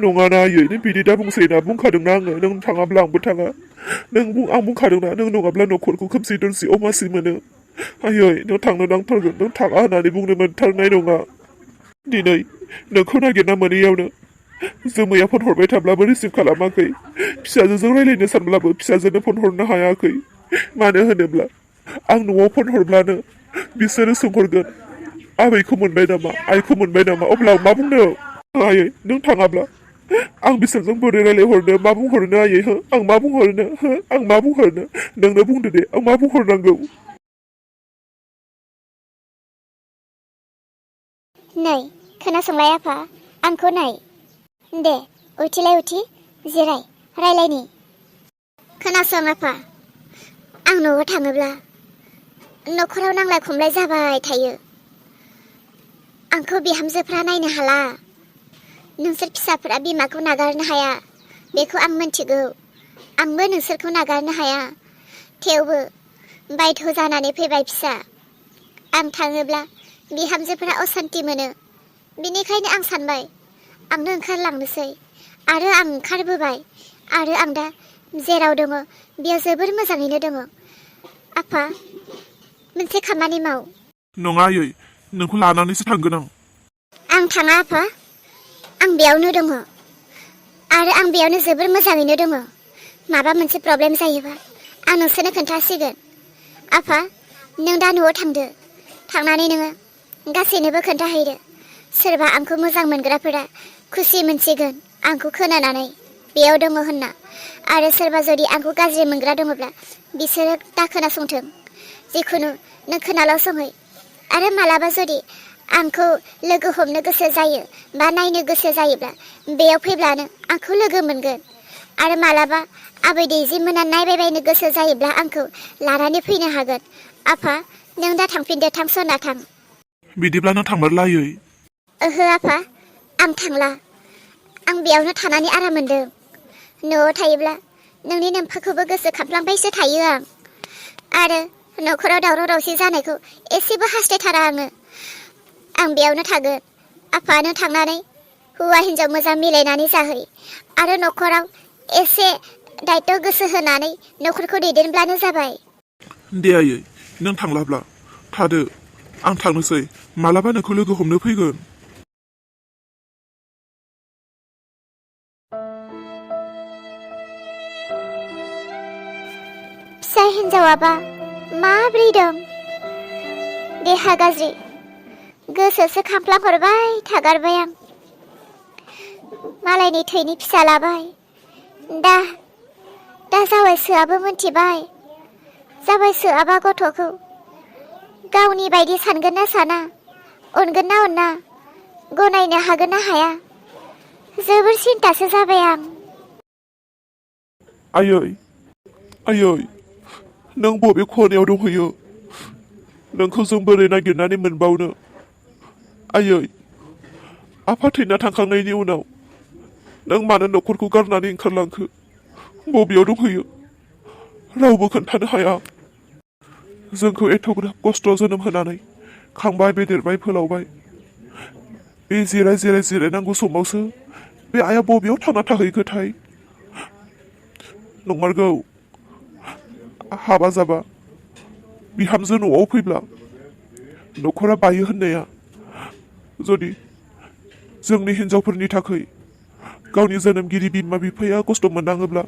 नङाना आयै नों बिदि दा बुंसै ना बुंखादोंना आङो नों थाङाब्ला आंबो थाङा आं बुंखादोंना नों नङाब्ला न'खरखौ खोमसि दरसि अमासि मोनो आयै नों थांनो नांथारगोन नों थाङा होननानै बुंनो मोनथारनाय नङा दिनै नोंखौ नागिरना मोनैयावनो जोमैया फन हरबाय थाब्लाबो रिसिभ खालामाखै फिसाजोजों रायलायनो सानब्लाबो फिसाजोनो फन हरनो हायाखै मानो होनोब्ला आं न'आव फन हरब्लानो बिसोरो सोंहरगोन आबैखौ मोनबाय नामा आइखौ मोनबाय नामा अब्ला आं मा बुंनो आयै नों थाङाब्ला आं बिसोरजों बोरै रायलायहरनो मा बुंहरनो आयै हो आं मा बुंहरनो हो आं मा बुंहरनो नोंनो बुंदो दे आं मा बुंहरनांगौ नै खोनासंलाय आफा आंखौ नाय दे उथिलाय उथि जिराय रायलायनि खोनासं आफा आं न'आव थाङोब्ला न'खराव नांलाय खमलाय जाबाय थायो आंखौ बिहामजोफ्रा नायनो हाला नोंसोर फिसाफोरा बिमाखौ नागारनो हाया बेखौ आं मिन्थिगौ आंबो नोंसोरखौ नागारनो हाया थेवबो बायध' जानानै फैबाय फिसा आं थाङोब्ला बिहामजोफोरा असान्ति मोनो बिनिखायनो आं सानबाय आंनो ओंखारलांनोसै आरो आं ओंखारबोबाय आरो आं दा जेराव दङ बेयाव जोबोर मोजाङैनो दङ आफा मोनसे खामानि माव नङा आयै नोंखौ लानानैसो थांगोन आं थाङा आफा आं बेयावनो दङ आरो आं बेयावनो जोबोर मोजाङैनो दङ माबा मोनसे प्रब्लेम जायोबा आं नोंसोरनो खोन्थासिगोन आफा नों दा न'आव थांदो थांनानै नोङो गासैनोबो खोन्थाहैदो सोरबा आंखौ मोजां मोनग्राफोरा खुसि मोनसिगोन आंखौ खोनानानै बेयाव दङ होनना आरो सोरबा जुदि आंखौ गाज्रि मोनग्रा दङब्ला बिसोरो दा खोनासंथों जिखुनु नों खोनाल' सङै आरो मालाबा जुदि आंखौ लोगो हमनो गोसो जायो बा नायनो गोसो जायोब्ला बेयाव फैब्लानो आंखौ लोगो मोनगोन आरो मालाबा आबै दैजि मोना नायबायबायनो गोसो जायोब्ला आंखौ लानानै फैनो हागोन आफा नों दा थांफिनदो थां सना थां बिदिब्ला नों थांमारला आयै ओहो आफा आं थांला आं बेयावनो थानानै आराम मोनदों न'आव थायोब्ला नोंनि नोम्फाखौबो गोसोखांफ्लांबायसो थायो आरो न'खराव दावराव दावसि जानायखौ एसेबो हास्थायथारा आं बेयावनो थागोन आफा नों थांनानै हौवा हिन्जाव मोजां मिलायनानै जाहै आरो न'खराव एसे दायित्व गोसो होनानै न'खरखौ दैदेनब्लानो जाबाय दे आयै नों थांलाब्ला थादो आं थांनोसै मालाबा नोंखौ लोगो हमनो फैगोन फिसा हिन्जावाबा माब्रै दं देहा गाज्रि गोसोसो खामफ्लांहरबाय थागारबाय आं मालायनि थैनि फिसा लाबाय दा जावायसोआबो मिन्थिबाय जावायसोआबा गथ'खौ गावनि बायदि सानगोन ना साना अनगोन ना अना गनायनो हागोन ना हाया जोबोर सिन्तासो जाबाय आं आयै नों बबे खनायाव दंहैयो नोंखौ जों बोरै नागिरनानै मोनबावनो आयै आफा थैना थांखांनायनि उनाव नों मानो न'खरखौ गारनानै ओंखारलांखो बबेयाव दंहैयो रावबो खोन्थानो हाया जोंखौ एथ'ग्राब खस्थ' जोनोम होनानै खांबाय बेदेरबाय फोलावबाय बे जिरायनांगौ समावसो बे आइया बबेयाव थांना थाहैखोथाय नंमारगौ हाबा जाबा बिहामजो न'आव फैब्ला न'खरा बायो होननाया जुदि जोंनि हिन्जावफोरनि थाखाय गावनि जोनोमगिरि बिमा बिफाया खस्थ' मोननाङोब्ला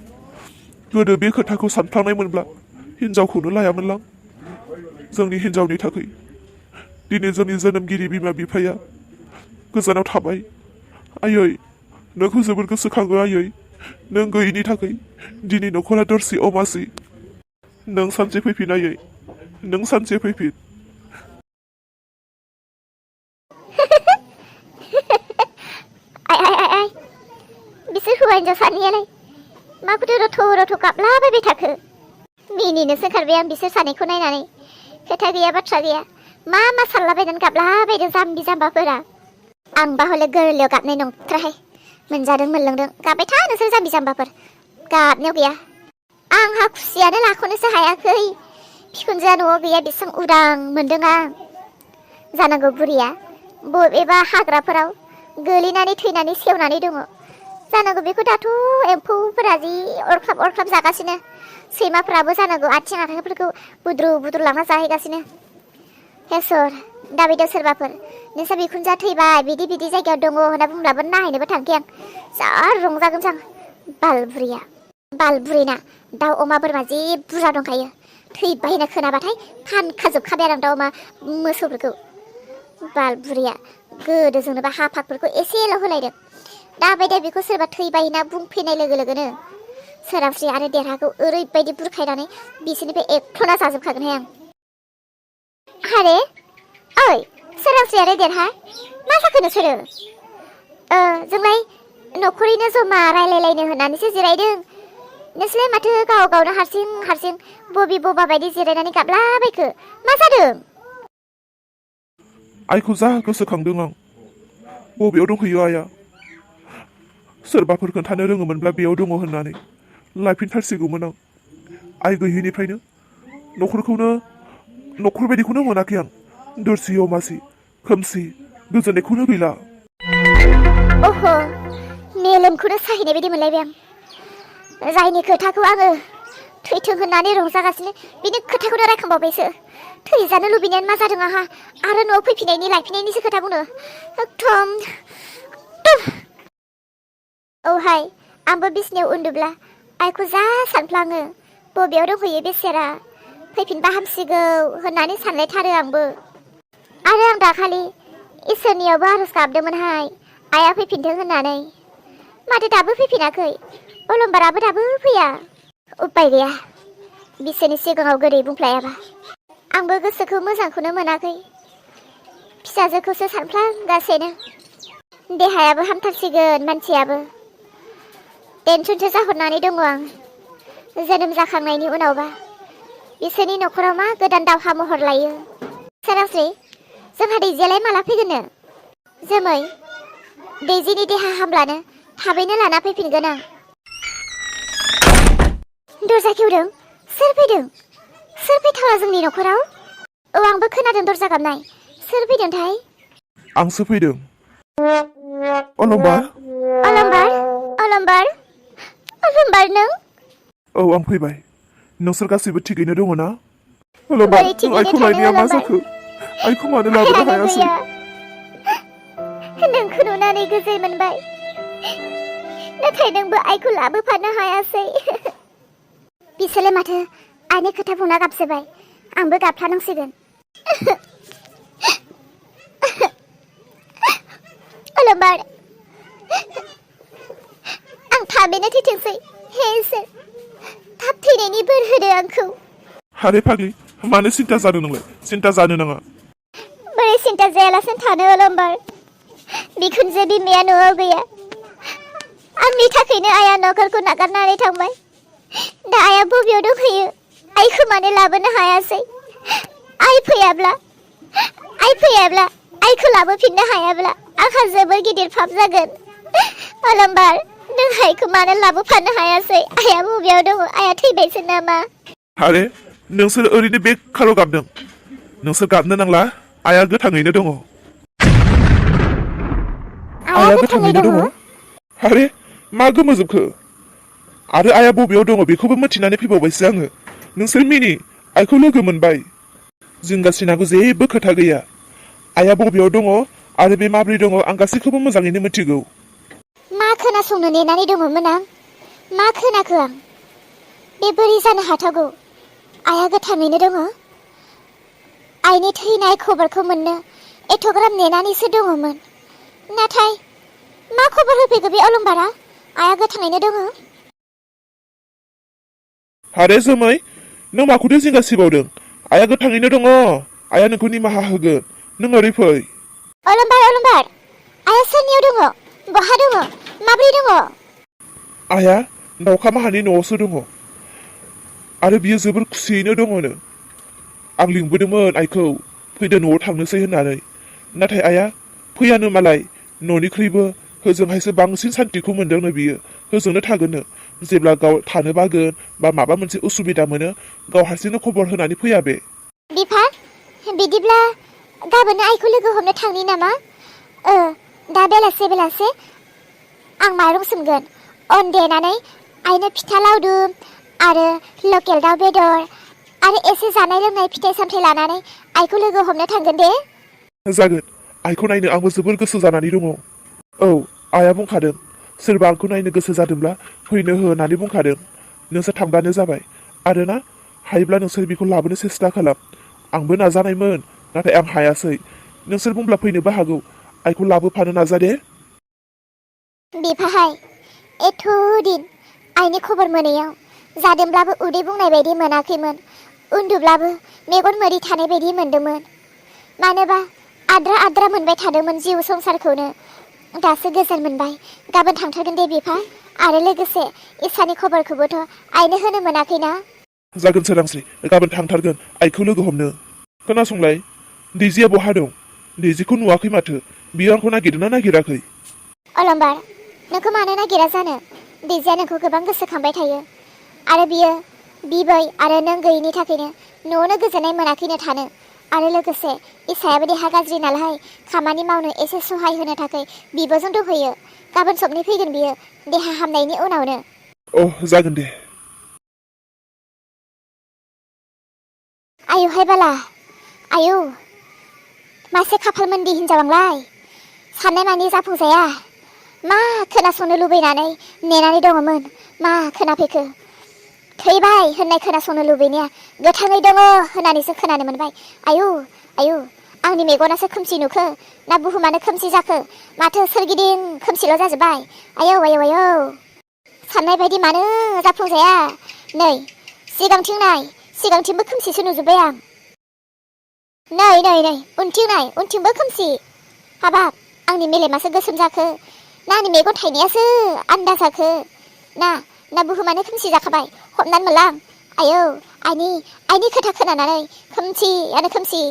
गोदो बे खोथाखौ सानफ्लांनायमोनब्ला हिन्जावखौनो लायामोनलां जोंनि हिन्जावनि थाखाय दिनै जोंनि जोनोमगिरि बिमा बिफाया गोजानाव थाबाय आयै नोंखौ जोबोर गोसोखाङो आयै नों गैयिनि थाखाय दिनै न'खरा दरसि अमासि नों सानसे फैफिन आयै नों सानसे फैफिन बिसोर हौवा हिन्जाव सानैयालाय माखौथो रथ' गाबलाबायबाय थाखो मिनिनोसो ओंखारबाय आं बिसोर सानैखौ नायनानै खोथा गैया बाथ्रा गैया मा सानलाबायनानै गाबलाबायदों जाम्बि जाम्बाफोरा आंबा हले गोरलैयाव गाबनाय नंथ्राहाय मोनजादों मोनलोंदों गाबबाय था नोंसोर जाम्बि जाम्बाफोर गाबनायाव गैया आंहा खुसियानो लाख'नोसो हायाखै बिखुनजोआ न'आव गैया बेसां उदां मोनदों आं जानांगौ बुरिया बबेबा हाग्राफोराव गोलैनानै थैनानै सेवनानै दङ जानांगौ बेखौ दाथ' एम्फौफोरा जि अरख्लाब जागासिनो सैमाफ्राबो जानांगौ आथिं आखाइफोरखौ बुद्रु लांना जाहैगासिनो हेसर दाबायदियाव सोरबाफोर नोंसा बिखुनजोआ थैबाय बिदि जायगायाव दङ होनना बुंब्लाबो नायहैनोबो थांखाया आं जा रंजागोन जां बालबुरिना दाउ अमा बोरमा जि बुरजा दंखायो थैबाय होनना खोनाबाथाय फानखाजोबखाबाय आरो आं दाउ अमा मोसौफोरखौ बालबुरिया गोदो जोंनोबा हाफाकफोरखौ एसेल' होलायदों दाबायदिया बेखौ सोरबा थैबाय होनना बुंफैनाय लोगो लोगोनो सोरांस्रि आरो देरहाखौ ओरैबायदि बुरखायनानै बिसोरनिफ्राय एकथ'ना जाजोबखागोनहाय आं आरे ओइ सोरांस्रि आरो देरहा मा जाखो नोंसोरो जोंलाय न'खरैनो जमा रायलायलायनो होननानैसो जिरायदों नोंसोरलाय माथो गाव गावनो हारसिं बबि बबा बायदि जिरायनानै गाबलाबायखो मा जादों आइखौ जा गोसोखांदों आं बबेयाव दंहैयो आइया सोरबाफोर खोन्थानो रोङोमोनब्ला बेयाव दङ होननानै लायफिनथारसिगौमोन आं आइ गैयैनिफ्रायनो न'खर बायदिखौनो मोनाखै आं दरसि अमासि खोमसि गोजोननायखौनो गैला अह मेलेमखौनो साहैनाय बायदि मोनलायबाय आं जायनि खोथाखौ आङो थैथों होननानै रंजागासिनो बिनि खोथाखौनो रायखांबावबायसो थैजानो लुबैनायानो मा जादों आंहा आरो न'आव लायफिननायनिसो खोथा बुंनो एकदम औहाय आंबो बिसिनायाव उन्दुब्ला आइखौ जा सानफ्लाङो बबेयाव दंहैयो बेसेरा फैफिनबा हामसिगौ होननानै सानलायथारो आंबो आरो आं दाखालि इसोरनियावबो आरज गाबदोंमोनहाय आइया फैफिनथों होननानै माथो दाबो फैफिनाखै अलंबाराबो दाबो फैया उपाय गैया बिसोरनि सिगाङाव गोदै बुंफ्लायाबा आंबो गोसोखौ मोजांखौनो मोनाखै फिसाजोखौसो सानफ्लांगासिनो देहायाबो हामथारसिगोन मानसियाबो टेनसनसो जाहरनानै दङ आं जोनोम जाखांनायनि उनावबा बिसोरनि न'खराव मा गोदान दावहा महर लायो सोरांस्रि जोंहा दैजियालाय माला फैगोननो जोमै दैजिनि देहा हामब्लानो थाबैनो लाना फैफिनगोन आं दरजा खेवदों सोर फैथावला जोंनि न'खराव औ आंबो खोनादों दरजा गाबनाय सोर फैदोंथाय आंसो फैदों अलंबार नों औ आं फैबाय नोंसोर गासैबो थिगैनो दङ ना अलंबार नों आइखौ लायनाया मा जाखो आइखौ मानो लाबोनो हायासै नोंखौ नुनानै गोजोन मोनबाय नाथाय नोंबो आइखौ लाबोफानो हायासै बिसोरलाय माथो आइनि खोथा बुंना गाबसोबाय आंबो गाबफ्लानांसिगोन अलंबार आं थाबैनो थैथोंसै हे इसोर थाब थैनायनि बोर होदो आंखौ हारे फाग्लि मानो सिन्था जादों नोंलाय सिन्था जानो नाङा बोरै सिन्था जायालासिनो थानो अलंबार बिखुनजो बिमाया न'आव गैया आंनि थाखायनो आइया न'खरखौ नागारनानै थांबाय दा आइया बबेयाव दंहैयो आइखौ मानो लाबोनो हायासै आइ फैयाब्ला आइखौ लाबोफिननो हायाब्ला आंहा जोबोर गिदिर पाप जागोन अलंबार नों आइखौ मानो लाबोफानो हायासै आइया बबेयाव दङ आइया थैबायसो नामा आरे नोंसोर ओरैनो बेखाराव गाबदों नोंसोर गाबनो नांला आइया गोथाङैनो दङ आइया गोथाङैनो दङ आरे मा गोमोजोबखो आरो आइया बबेयाव दङ बेखौबो मिथिनानै फैबावबायसो आङो नोंसोर मिनि आइखौ लोगो मोनबाय जिंगासिनांगौ जेबो खोथा गैया आइया बबेयाव दङ आरो बे माब्रै दङ आं गासैखौबो मोजाङैनो मिथिगौ मा खोनासंनो नेनानै दङमोन आं मा खोनाखो आं बे बोरै जानो हाथावगौ आइया गोथाङैनो दङ आइनि थैनाय खबरखौ मोननो एथ'ग्राम नेनानैसो दङमोन नाथाय मा खबर होफैगौ बे अलंबारा आइया गोथाङैनो दङ आरे जोमै नों माखौथो जिंगासिबावदों आइया गोथाङैनो दङ आइया नोंखौ निमाहा होगोन नों ओरै फै अलंबार आइया सोरनियाव दङ बहा दङ माब्रै दङ आइया दाउखा माहानि न'आवसो दङ आरो बियो जोबोर खुसियैनो दङनो आं लिंबोदोंमोन आइखौ फैदो न'आव थांनोसै होननानै नाथाय आइया फैयानो मालाय न'निख्रुइबो होजोंहायसो बांसिन सान्थिखौ मोनदोंनो बियो होजोंनो थागोननो जेब्ला गाव थानो बागोन बा माबा मोनसे उसुबिदा मोनो गाव हारसिंनो खबर होनानै फैया बे बिफा बिदिब्ला गाबोन आइखौ लोगो हमनो थांनि नामा दा बेलासे आं माइरं सोमगोन अन देनानै आइनो फिथा लावदुम आरो लकेल दाउ बेदर आरो एसे जानाय लोंनाय फिथाइ सामथाइ लानानै आइखौ लोगो हमनो थांगोन दे। जागोन, आइखौ नायनो आंबो जोबोर गोसो जानानै दङ। औ, आइया बुंखादों सोरबा आंखौ नायनो गोसो जादोंब्ला फैनो हो होननानै बुंखादों। नोंसोर थांबानो जाबाय आरो ना हायोब्ला नोंसोर बेखौ लाबोनो सेस्था खालाम। आंबो नाजानायमोन नाथाय आं हायासै। नोंसोर बुंब्ला फैनोबो हागौ। आइखौ लाबोफानो नाजा दे। बिफाहाय एथ' दिन आइनि खबर मोनैयाव जादोंब्लाबो उदै बुंनाय बायदि मोनाखैमोन, उन्दुब्लाबो मेगन मोदै थानाय बायदि मोनदोंमोन। मानोबा आद्रा आद्रा मोनबाय थादोंमोन जिउ संसारखौनो। दासो गोजोन मोनबाय। गाबोन थांथारगोन दे बिफा आरो लोगोसे इसानि खबरखौबोथ' आइनो होनो मोनाखैना। जागोन सोरांस्रि, गाबोन थांथारगोन आइखौ लोगो हमनो। खोनासंलाय, दैजिया बहा दं? दैजिखौ नुवाखै माथो। बियो आंखौ नागिरदोंना नागिराखै? अलंबार, नोंखौ मानो नागिरा जानो? दैजिया नोंखौ गोबां गोसोखांबाय थायो आरो बियो बिबै आरो नों गैयिनि थाखायनो न'आवनो गोजोननाय मोनाखैनो थानो। आरो लोगोसे इसायाबो देहा गाज्रि नालाय खामानि मावनो एसे सहाय होनो थाखाय बिब'जों दंहैयो। गाबोन सबनि फैगोन बियो देहा हामनायनि उनावनो। जागोन दे। आयुहाय बाला, आयु मासे खाफाल मोनदि हिनजाव आंलाय। साननाय मानि जाफुंजाया। मा खोनासंनो लुबैनानै नेनानै दङमोन, मा खोनाफैखो? थैबाय होननाय खोनासंनो लुबैनाया गोथाङै दङ होननानैसो खोनानो मोनबाय। आयु आयु, आंनि मेगनासो खोमसि नुखो ना बुहुमानो खोमसि जाखो? माथो सोरगिदिं खोमसिल' जाजोब्बाय। आयौ आयौ आयौ, साननाय बायदि मानो जाफुंजाया? नै सिगांथिं नाय, सिगांथिंबो खोमसिसो नुजोब्बाय आं। नै नै नै उनथिं नाय, उनथिंबो खोमसि। हाबाब, आंनि मेलेमासो गोसोम जाखो ना आंनि मेगन थाइनायासो आन्दा जाखो? ना बुहुमानो खोमसि जाखाबाय हमनानै मोनला आं। आयौ, आइनि खोथा खोनानानै खोमसियानो खोमसि।